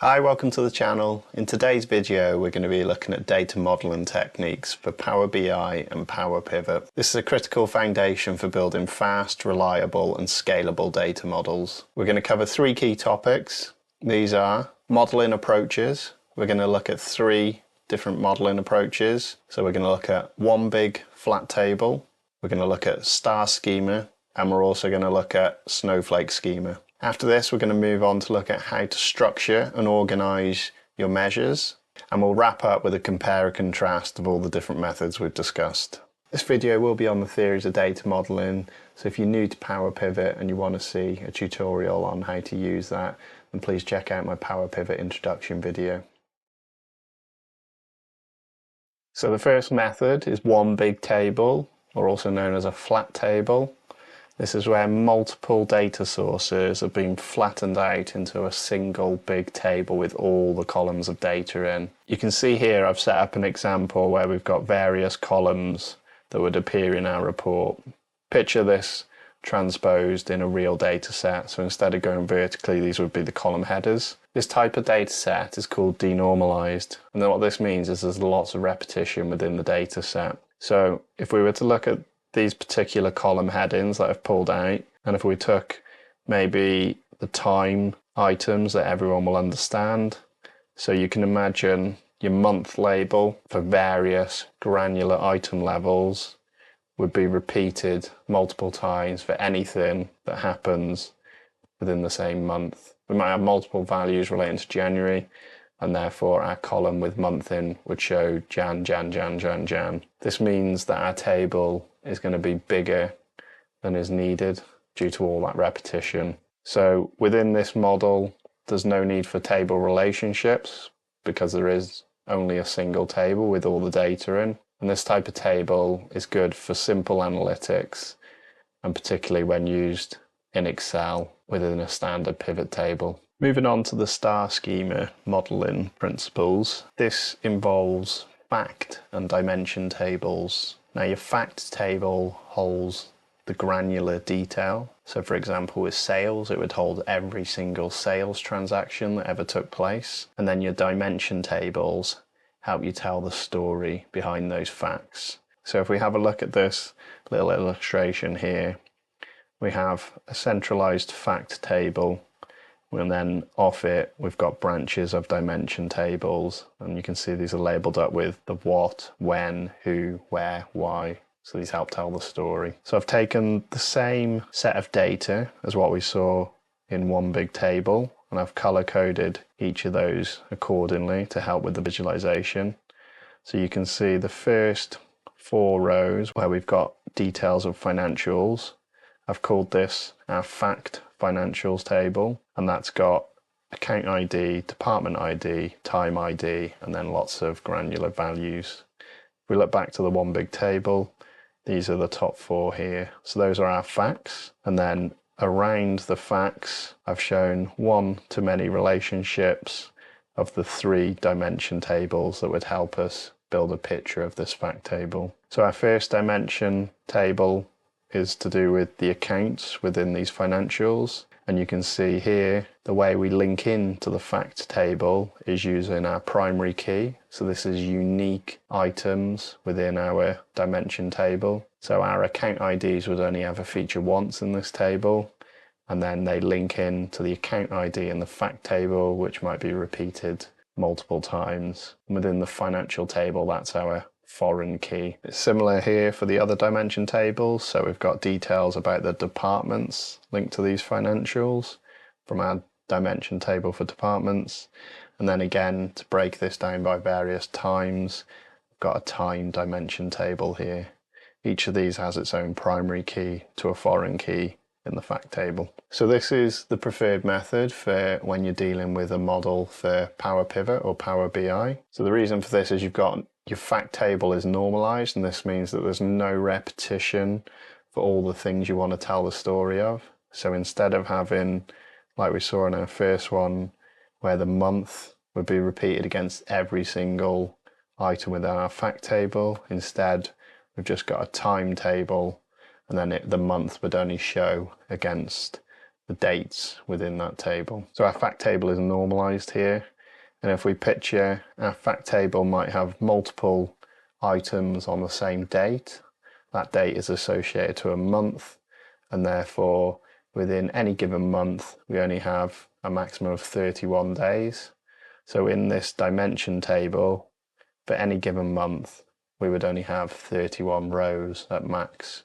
Hi, welcome to the channel. In today's video, we're going to be looking at data modeling techniques for Power BI and Power Pivot. This is a critical foundation for building fast, reliable, and scalable data models. We're going to cover three key topics. These are modeling approaches. We're going to look at three different modeling approaches. So we're going to look at one big flat table. We're going to look at Star Schema, and we're also going to look at Snowflake Schema. After this, we're going to move on to look at how to structure and organize your measures, and we'll wrap up with a compare and contrast of all the different methods we've discussed. This video will be on the theories of data modeling, so if you're new to Power Pivot and you want to see a tutorial on how to use that, then please check out my Power Pivot introduction video. So the first method is one big table, or also known as a flat table. This is where multiple data sources have been flattened out into a single big table with all the columns of data in. You can see here I've set up an example where we've got various columns that would appear in our report. Picture this transposed in a real data set. So instead of going vertically, these would be the column headers. This type of data set is called denormalized. And then what this means is there's lots of repetition within the data set. So if we were to look at these particular column headings that I've pulled out, and if we took maybe the time items that everyone will understand, so you can imagine your month label for various granular item levels would be repeated multiple times for anything that happens within the same month. We might have multiple values relating to January, and therefore our column with month in would show Jan, Jan, Jan, Jan, Jan. This means that our table is going to be bigger than is needed due to all that repetition. So within this model, there's no need for table relationships because there is only a single table with all the data in. And this type of table is good for simple analytics, and particularly when used in Excel within a standard pivot table. Moving on to the Star Schema modeling principles. This involves fact and dimension tables. Now your fact table holds the granular detail. So for example with sales, it would hold every single sales transaction that ever took place. And then your dimension tables help you tell the story behind those facts. So if we have a look at this little illustration here, we have a centralized fact table. And then off it, we've got branches of dimension tables. And you can see these are labeled up with the what, when, who, where, why. So these help tell the story. So I've taken the same set of data as what we saw in one big table, and I've color coded each of those accordingly to help with the visualization. So you can see the first 4 rows where we've got details of financials. I've called this our fact financials table, and that's got account ID, department ID, time ID, and then lots of granular values. If we look back to the one big table, these are the top 4 here. So those are our facts, and then around the facts, I've shown one-to-many relationships of the 3 dimension tables that would help us build a picture of this fact table. So our first dimension table is to do with the accounts within these financials. And you can see here, the way we link in to the fact table is using our primary key. So this is unique items within our dimension table. So our account IDs would only ever feature once in this table. And then they link in to the account ID in the fact table, which might be repeated multiple times. And within the financial table, that's our foreign key. It's similar here for the other dimension tables. So we've got details about the departments linked to these financials from our dimension table for departments. And then again, to break this down by various times, we've got a time dimension table here. Each of these has its own primary key to a foreign key in the fact table. So this is the preferred method for when you're dealing with a model for Power Pivot or Power BI. So the reason for this is you've got your fact table is normalized, and this means that there's no repetition for all the things you want to tell the story of. So instead of having, like we saw in our first one, where the month would be repeated against every single item within our fact table, instead we've just got a timetable, and then the month would only show against the dates within that table. So our fact table is normalized here. And if we picture our fact table might have multiple items on the same date, that date is associated to a month, and therefore within any given month we only have a maximum of 31 days. So in this dimension table, for any given month, we would only have 31 rows at max.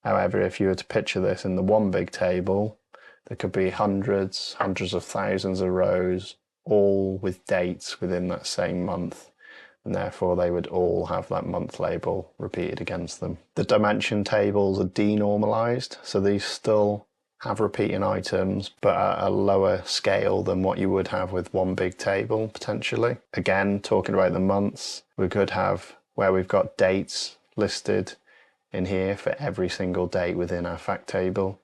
However, if you were to picture this in the one big table, there could be hundreds of thousands of rows, all with dates within that same month, and therefore they would all have that month label repeated against them. The dimension tables are denormalized, so these still have repeating items, but at a lower scale than what you would have with one big table, potentially. Again, talking about the months, we could have where we've got dates listed in here for every single date within our fact table.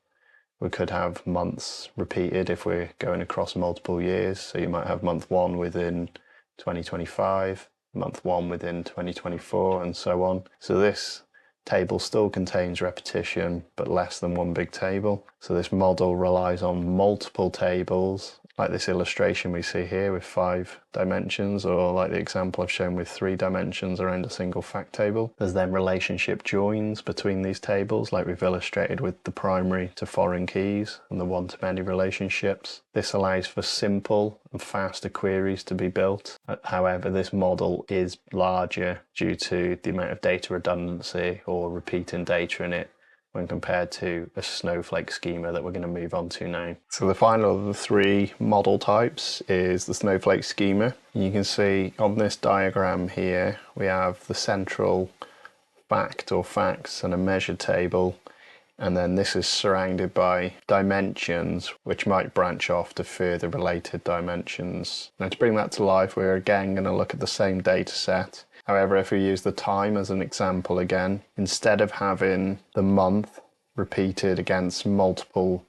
We could have months repeated if we're going across multiple years. So you might have month 1 within 2025, month 1 within 2024, and so on. So this table still contains repetition, but less than one big table. So this model relies on multiple tables, like this illustration we see here with 5 dimensions, or like the example I've shown with 3 dimensions around a single fact table. There's then relationship joins between these tables, like we've illustrated with the primary to foreign keys and the one-to-many relationships. This allows for simple and faster queries to be built. However, this model is larger due to the amount of data redundancy or repeating data in it when compared to a Snowflake schema that we're going to move on to now. So the final of the 3 model types is the Snowflake schema. You can see on this diagram here we have the central fact or facts and a measure table, and then this is surrounded by dimensions which might branch off to further related dimensions. Now to bring that to life, we're again going to look at the same data set. However, if we use the time as an example again, instead of having the month repeated against multiple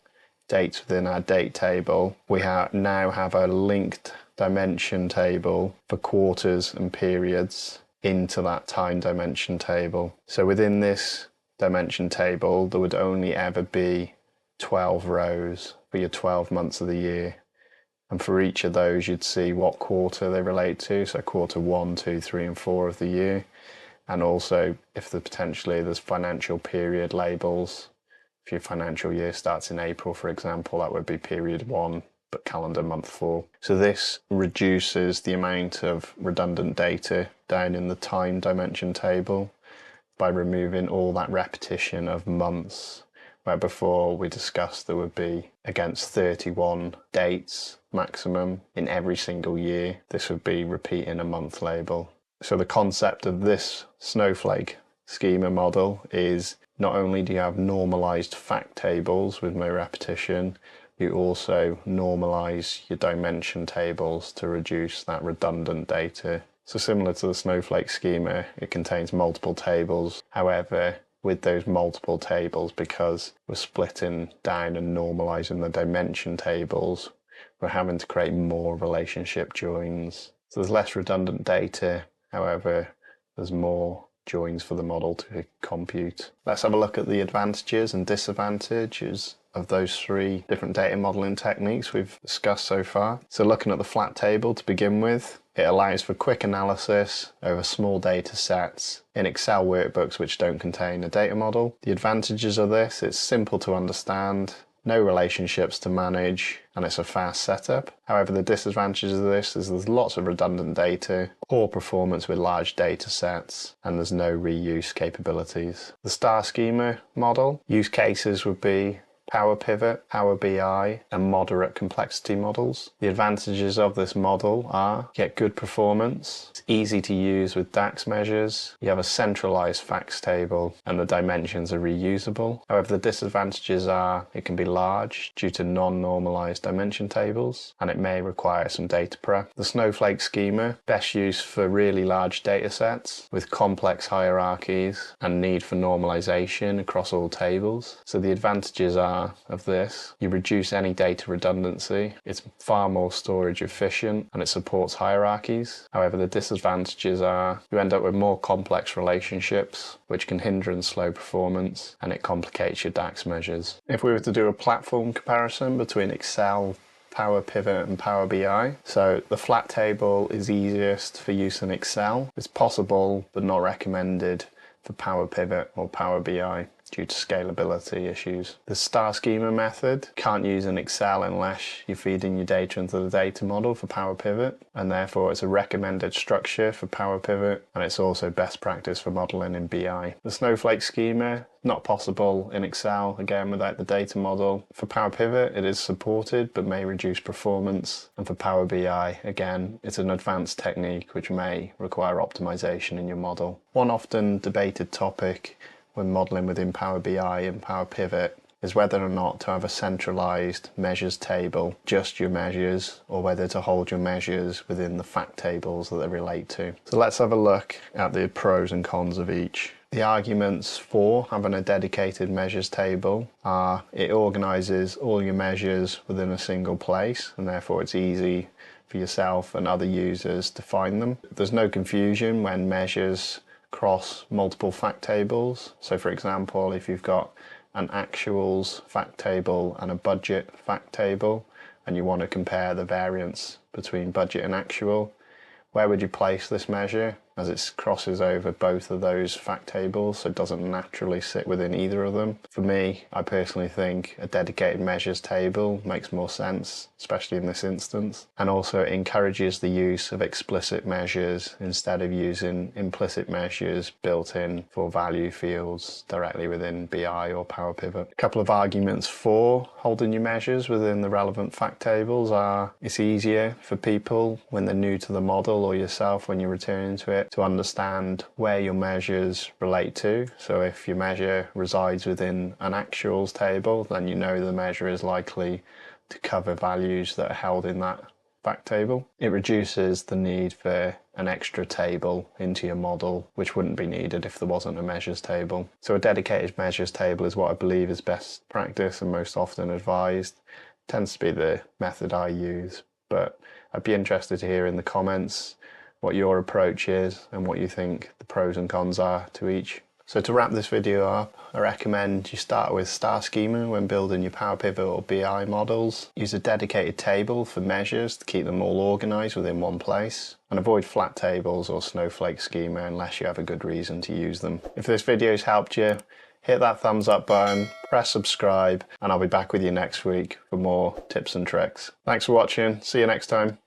dates within our date table, we now have a linked dimension table for quarters and periods into that time dimension table. So within this dimension table, there would only ever be 12 rows for your 12 months of the year. And for each of those, you'd see what quarter they relate to. So quarter 1, 2, 3, and 4 of the year. And also, if there's financial period labels, if your financial year starts in April, for example, that would be period 1, but calendar month 4. So this reduces the amount of redundant data down in the time dimension table by removing all that repetition of months, where before we discussed there would be against 31 dates maximum in every single year. This would be repeating a month label. So the concept of this Snowflake schema model is not only do you have normalized fact tables with no repetition, you also normalize your dimension tables to reduce that redundant data. So similar to the Snowflake schema, it contains multiple tables. However, with those multiple tables, because we're splitting down and normalizing the dimension tables, we're having to create more relationship joins. So there's less redundant data, however, there's more joins for the model to compute. Let's have a look at the advantages and disadvantages of those 3 different data modeling techniques we've discussed so far. So looking at the flat table to begin with, it allows for quick analysis over small data sets in Excel workbooks which don't contain a data model. The advantages of this, it's simple to understand, no relationships to manage, and it's a fast setup. However, the disadvantages of this is there's lots of redundant data, poor performance with large data sets, and there's no reuse capabilities. The Star Schema model, use cases would be Power Pivot, Power BI, and moderate complexity models. The advantages of this model are you get good performance, it's easy to use with DAX measures, you have a centralized facts table, and the dimensions are reusable. However, the disadvantages are it can be large due to non-normalized dimension tables, and it may require some data prep. The Snowflake schema, best use for really large data sets with complex hierarchies and need for normalization across all tables. So the advantages are are of this. You reduce any data redundancy. It's far more storage efficient and it supports hierarchies. However, the disadvantages are you end up with more complex relationships, which can hinder and slow performance, and it complicates your DAX measures. If we were to do a platform comparison between Excel, Power Pivot and Power BI. So the flat table is easiest for use in Excel. It's possible but not recommended for Power Pivot or Power BI due to scalability issues. The Star Schema method can't use in Excel unless you're feeding your data into the data model for Power Pivot, and therefore it's a recommended structure for Power Pivot, and it's also best practice for modeling in BI. The Snowflake Schema, not possible in Excel, again without the data model. For Power Pivot, it is supported but may reduce performance, and for Power BI, again, it's an advanced technique which may require optimization in your model. One often debated topic when modeling within Power BI and Power Pivot is whether or not to have a centralized measures table, just your measures, or whether to hold your measures within the fact tables that they relate to. So let's have a look at the pros and cons of each. The arguments for having a dedicated measures table are it organizes all your measures within a single place, and therefore it's easy for yourself and other users to find them. There's no confusion when measures cross multiple fact tables. So for example, if you've got an actuals fact table and a budget fact table and you want to compare the variance between budget and actual, where would you place this measure, as it crosses over both of those fact tables, so it doesn't naturally sit within either of them? For me, I personally think a dedicated measures table makes more sense, especially in this instance, and also it encourages the use of explicit measures instead of using implicit measures built in for value fields directly within BI or Power Pivot. A couple of arguments for holding your measures within the relevant fact tables are it's easier for people when they're new to the model, or yourself when you're returning to it, to understand where your measures relate to. So if your measure resides within an actuals table, then you know the measure is likely to cover values that are held in that fact table. It reduces the need for an extra table into your model, which wouldn't be needed if there wasn't a measures table. So a dedicated measures table is what I believe is best practice and most often advised. It tends to be the method I use, but I'd be interested to hear in the comments what your approach is and what you think the pros and cons are to each. So to wrap this video up, I recommend you start with Star Schema when building your Power Pivot or BI models. Use a dedicated table for measures to keep them all organized within one place, and avoid flat tables or Snowflake Schema unless you have a good reason to use them. If this video's helped you, hit that thumbs up button, press subscribe, and I'll be back with you next week for more tips and tricks. Thanks for watching. See you next time.